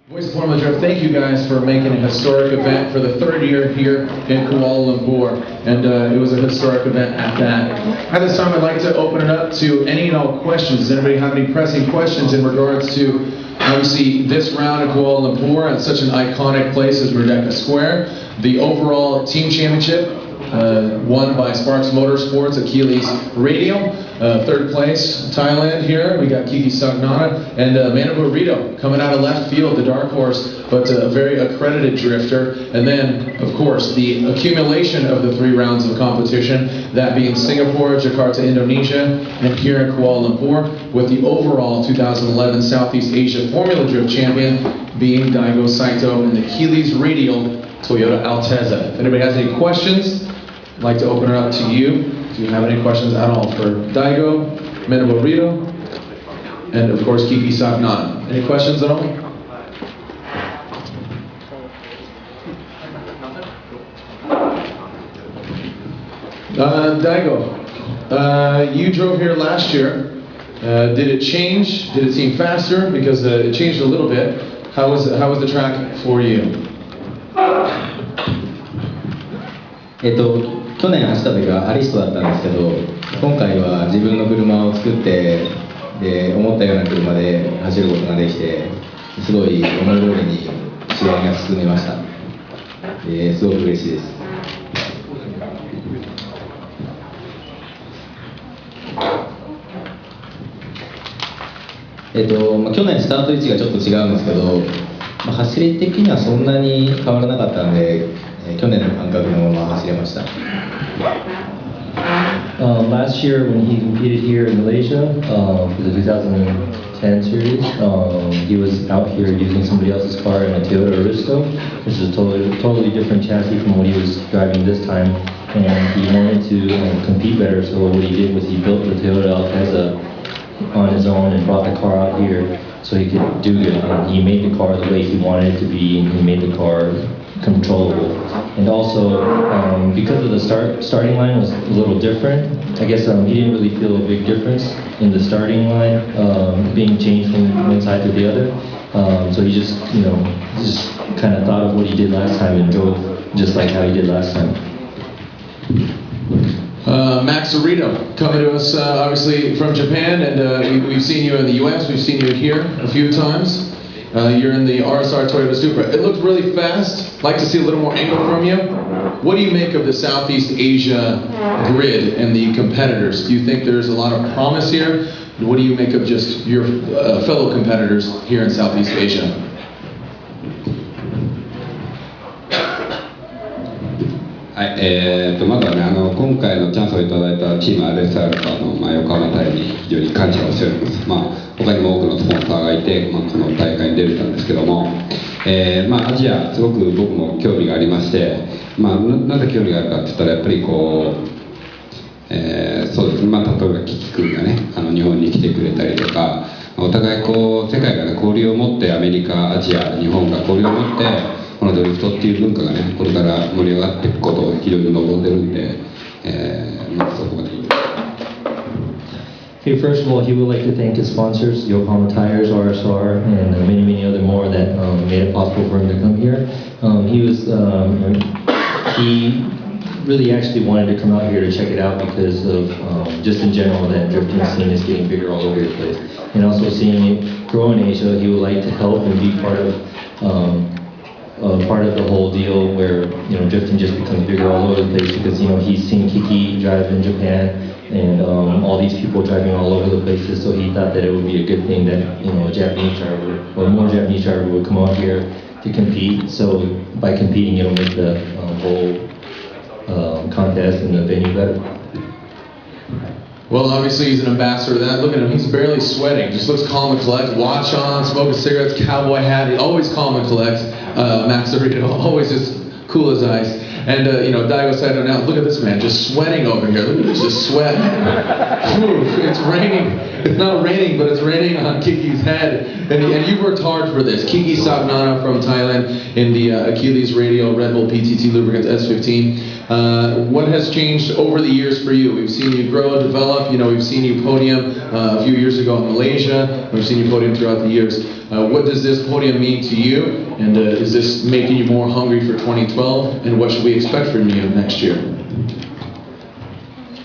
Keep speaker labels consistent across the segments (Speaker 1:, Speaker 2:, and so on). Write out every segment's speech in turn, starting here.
Speaker 1: Voice of Formula Drift, thank you guys for making a historic event for the third year here in Kuala Lumpur, and it was a historic event at that. At this time, I'd like to open it up to any and all questions. Does anybody have any pressing questions in regards to, obviously, this round of Kuala Lumpur at such an iconic place as Merdeka Square, the overall team championship, won by Sparks Motorsports, Achilles Radio, third place, Thailand here. We got Kiki and Manabu Orido coming out of left field, the dark horse, but a very accredited drifter. And then, of course, the accumulation of the 3 rounds of competition, that being Singapore, Jakarta, Indonesia, and here in Kuala Lumpur, with the overall 2011 Southeast Asia Formula Drift champion being Daigo Saito and the Achilles Radio Toyota Altezza. If anybody has any questions, I'd like to open it up to you. Do you have any questions at all for Daigo, Manabu Orido, and of course Kiki Saknana? Any questions at all? Daigo, you drove here last year. Did it change? Did it seem faster? Because it changed a little bit. How was the track for you?
Speaker 2: 去年走った時はアリストだったんですけど、今回は自分の車を作ってで思ったような車で走ることができて、すごい思い通りに試合が進みました。すごく嬉しいです。去年スタート位置がちょっと違うんですけど、走り的にはそんなに変わらなかったんで、去年の感覚のまま走れました。
Speaker 3: Last year when he competed here in Malaysia for the 2010 series, he was out here using somebody else's car in a Toyota Orido, which is a totally different chassis from what he was driving this time, and he wanted to compete better, so what he did was he built the Toyota Altezza on his own and brought the car out here so he could do it. And he made the car the way he wanted it to be, and he made the car controllable. And also, because of the starting line was a little different, I guess he didn't really feel a big difference in the starting line being changed from one side to the other. So he just kind of thought of what he did last time and drove just like how he did last time.
Speaker 1: Max Orido, coming to us obviously from Japan, and we've seen you in the US, we've seen you here a few times. You're in the RSR Toyota Supra. It looked really fast. Like to see a little more angle from you. What do you make of the Southeast Asia grid and the competitors? Do you think there's a lot of promise here? What do you make of just your fellow competitors here in Southeast Asia?
Speaker 4: はい、まずはね、今回のチャンスをいただいたチーム RSR の、横浜隊に非常に感謝をしております。他にも多くのスポンサーがいて、この大会に出れたんですけども、アジアすごく僕も興味がありまして、なぜ興味があるかって言ったらやっぱりこう、そうですね、例えばキキ君がね日本に来てくれたりとか、お互いこう世界がね交流を持って、アメリカ、アジア、日本が交流を持ってこのドリフトっていう文化がねこれから盛り上がっていくことを非常に望んでるんで、そこまでいいです。
Speaker 3: Okay, first of all, he would like to thank his sponsors, Yokohama Tires, RSR, and many other more that made it possible for him to come here. He really actually wanted to come out here to check it out because of just in general that drifting scene is getting bigger all over the place. And also seeing it grow in Asia, he would like to help and be part of the whole deal where drifting just becomes bigger all over the place because he's seen Kiki drive in Japan and all these people driving all over the places, so he thought that it would be a good thing that a Japanese driver or more Japanese driver would come out here to compete. So by competing, it'll make the whole contest and the venue better.
Speaker 1: Well, obviously he's an ambassador of that. Look at him, he's barely sweating. Just looks calm and collect. Watch on, smoking cigarettes, cowboy hat. He's always calm and collect. Max Orido, always just cool as ice. And Daigo Saito now, look at this man, just sweating over here. Look at this, just sweat. It's raining. It's not raining, but it's raining on Kiki's head. And you worked hard for this. Kiki Saknana from Thailand in the Achilles Radio Red Bull PTT Lubricants S15. What has changed over the years for you? We've seen you grow and develop. We've seen you podium a few years ago in Malaysia. We've seen you podium throughout the years. What does this podium mean to you? And is this making you more hungry for 2012? And what should we expect from you next year?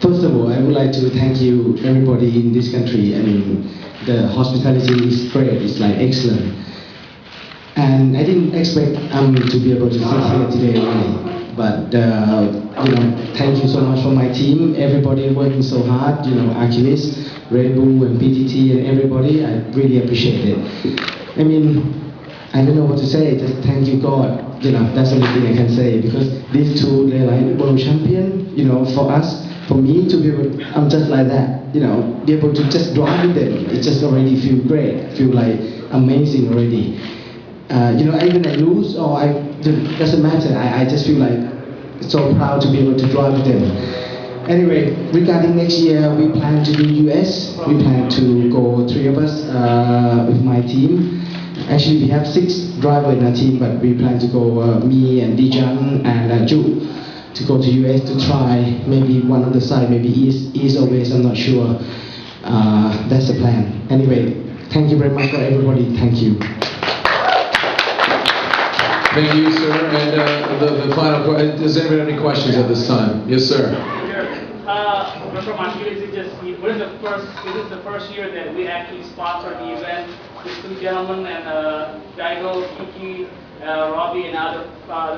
Speaker 5: First of all, I would like to thank you, everybody in this country. I mean, the hospitality is great. It's like excellent. And I didn't expect to be able to sit here today only. But thank you so much for my team. Everybody working so hard. Achilles, Red Bull, and PTT, and everybody. I really appreciate it. I mean, I don't know what to say. Just thank you, God. That's the only thing I can say, because these two, they're like world champion. For us, for me to be able, I'm just like that. Be able to just drive with them. It just already feel great. Feel like amazing already. Even I lose or doesn't matter. I just feel like so proud to be able to drive with them. Anyway, regarding next year, we plan to do US. We plan to go 3 of us with my team. Actually, we have 6 drivers in our team, but we plan to go me and Djan and Ju to go to US to try maybe one other side, maybe east or west. I'm not sure. That's the plan. Anyway, thank you very much for everybody. Thank you.
Speaker 1: Thank you, sir. And the final question, does anybody have any questions at this time? Yes, sir.
Speaker 6: Sure. From Achilles, this is the first year that we actually sponsored the event. These 2 gentlemen and Daigo, Kiki, Robbie, and other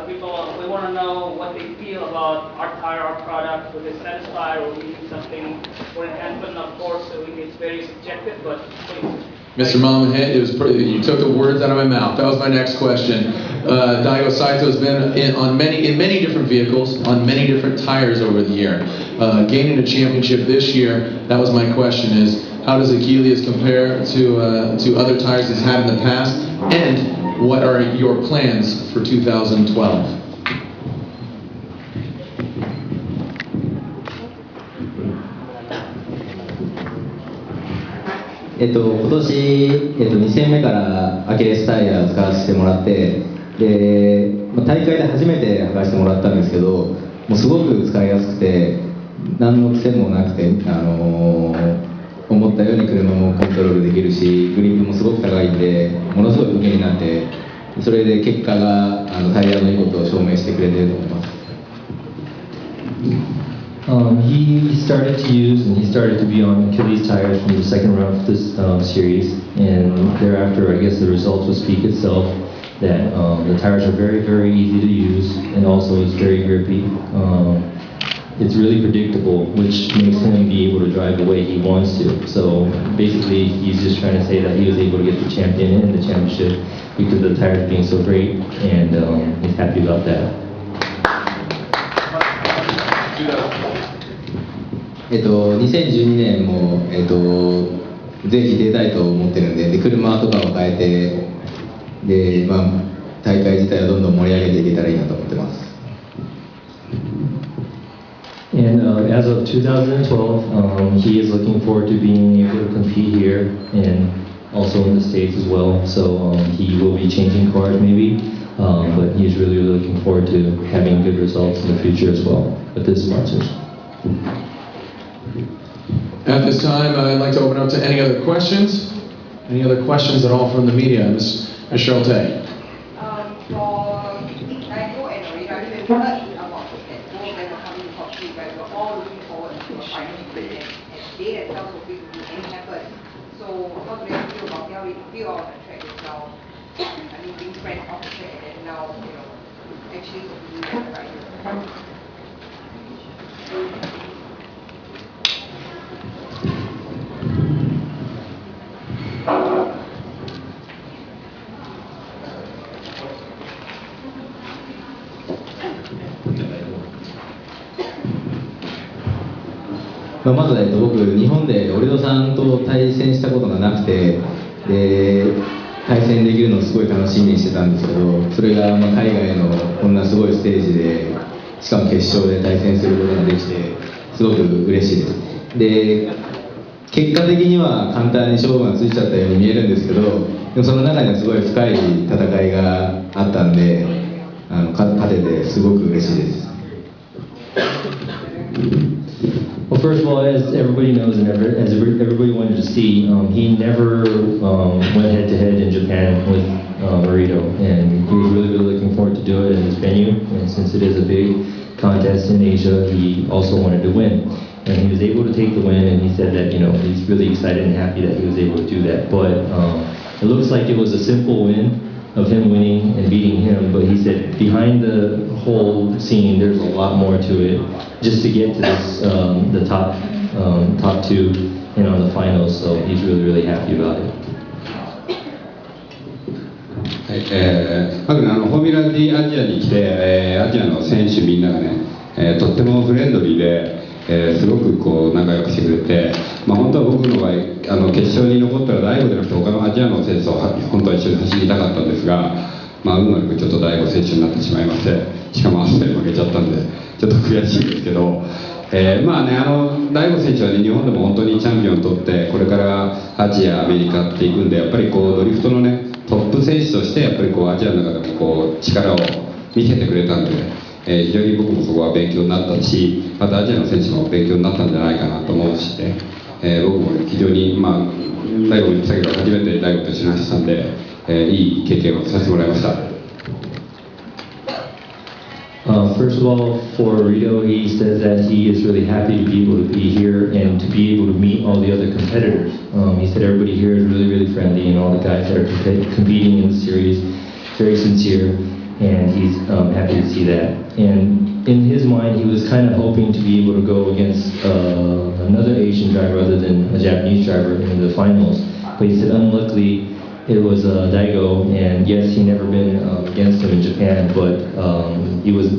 Speaker 6: people. We want to know what they feel about our tire, our product. Were they satisfied, or we need something for enhancement? Of course, it's very subjective, but please.
Speaker 1: Mr. Momahed, you took the words out of my mouth. That was my next question. Daigo Saito has been in many different vehicles, on many different tires over the year. Gaining a championship this year, that was my question, is how does Achilles compare to other tires he's had in the past? And what are your plans for 2012?
Speaker 2: 今年、2戦目からアキレスタイヤを使わせてもらって、で大会で初めて履かせてもらったんですけど、もうすごく使いやすくて、何の癖もなくて、思ったように車もコントロールできるし、グリップもすごく高いんで、ものすごい武器になって、それで結果がタイヤのいいことを証明してくれていると思います。
Speaker 3: He started to use and he started to be on Achilles tires from the second round of this series, and thereafter I guess the results will speak itself that the tires are very, very easy to use, and also it's very grippy. It's really predictable, which makes him be able to drive the way he wants to. So basically he's just trying to say that he was able to get the champion in the championship because of the tires being so great, and he's happy about that.
Speaker 2: 2012年も、ぜひ出たいと思ってるんで、車とかを変えて、で大会自体をどんどん盛り上げていけたらいいなと思ってます。
Speaker 3: And as of 2012, he is looking forward to being able to compete here and also in the States as well. So he will be changing cars maybe, but he's really looking forward to having good results in the future as well with his sponsors.
Speaker 1: At this time, I'd like to open up to any other questions. Any other questions at all from the media? Ms. Cheryl Tay.
Speaker 7: For Daigo and Orido, we heard about that both of them are coming to top 3, but we're all looking forward to a final event, and they themselves will be to make happen. So how do you feel about how we feel on the track as well? I mean, being friends off the track, and then now, actually doing that right here.
Speaker 2: まず僕、日本でオリドさんと対戦したことがなくて、で対戦できるのをすごい楽しみにしてたんですけど、それが海外のこんなすごいステージで、しかも決勝で対戦することができて、すごく嬉しいです。で結果的には簡単に勝負がついちゃったように見えるんですけど、でもその中にはすごい深い戦いがあったんで、勝ててすごく嬉しいです。
Speaker 3: Well, first of all, as everybody knows and as everybody wanted to see, he never went head-to-head in Japan with Orido, and he was really looking forward to do it in this venue. And since it is a big contest in Asia, he also wanted to win. And he was able to take the win, and he said that he's really excited and happy that he was able to do that. But it looks like it was a simple win of him winning and beating him, but he said behind the whole scene there's a lot more to it just to get to this the top two on the finals, so he's really happy about it.
Speaker 4: はい、まずフォーミュラ D アジアに来て、アジアの選手みんながね、とってもフレンドリーで、すごくこう仲良くしてくれて、本当は僕の場合決勝に残ったら大悟じゃなくて他のアジアの選手と本当は一緒に走りたかったんですが、運悪くちょっと大悟選手になってしまいまして、しかも明日に負けちゃったんでちょっと悔しいですけど、大悟選手はね、日本でも本当にチャンピオンを取ってこれからアジアアメリカっていくんで、やっぱりこうドリフトのねトップ選手としてやっぱりこうアジアの中でもこう力を見せてくれたんで、非常に僕もそこは勉強になったし、またアジアの選手も勉強になったんじゃないかなと思うしね、僕も非常に大悟も言ってたけど初めて大悟と一緒に走ったんで、いい経験をさせてもらいました。
Speaker 3: First of all, for Orido, he says that he is really happy to be able to be here and to be able to meet all the other competitors. He said everybody here is really friendly, and all the guys that are competing in the series, very sincere, and he's happy to see that. And in his mind, he was kind of hoping to be able to go against another Asian driver other than a Japanese driver in the finals. But he said unluckily it was Daigo, and yes, he never been against him in Japan, but he was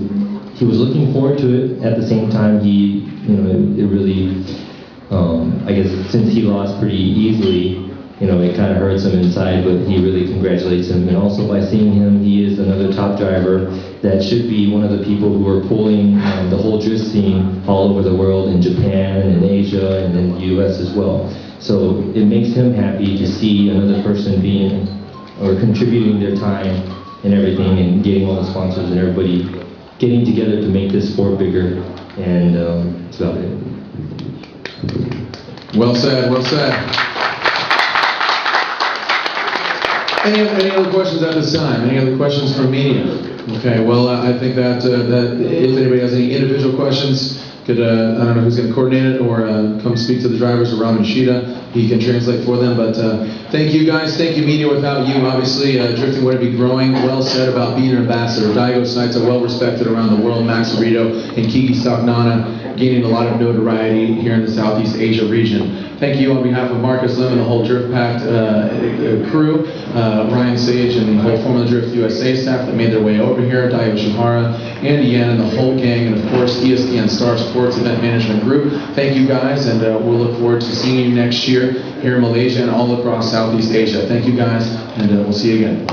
Speaker 3: looking forward to it. At the same time, it really, I guess since he lost pretty easily, it kind of hurts him inside, but he really congratulates him. And also by seeing him, he is another top driver that should be one of the people who are pulling the whole drift scene all over the world, in Japan and Asia and in the US as well. So it makes him happy to see another person being or contributing their time and everything, and getting all the sponsors and everybody getting together to make this sport bigger, and that's about it.
Speaker 1: Well said, well said. Any other questions at this time? Any other questions from media? Okay, well, I think that if anybody has any individual questions, could, I don't know who's going to coordinate it, or come speak to the drivers, or Robin Shida, he can translate for them. But thank you guys, thank you media. Without you, obviously, drifting wouldn't be growing. Well said about being an ambassador. Daigo Saito, well respected around the world. Max Orido and Kiki gaining a lot of notoriety here in the Southeast Asia region. Thank you on behalf of Marcus Lim and the whole Drift Pact crew, Ryan Sage and the whole Formula Drift USA staff that made their way over here, Daigo Shihara, Andy Yen and the whole gang, and of course ESPN Star Sports Event Management Group. Thank you guys, and we'll look forward to seeing you next year here in Malaysia and all across Southeast Asia. Thank you guys, and we'll see you again.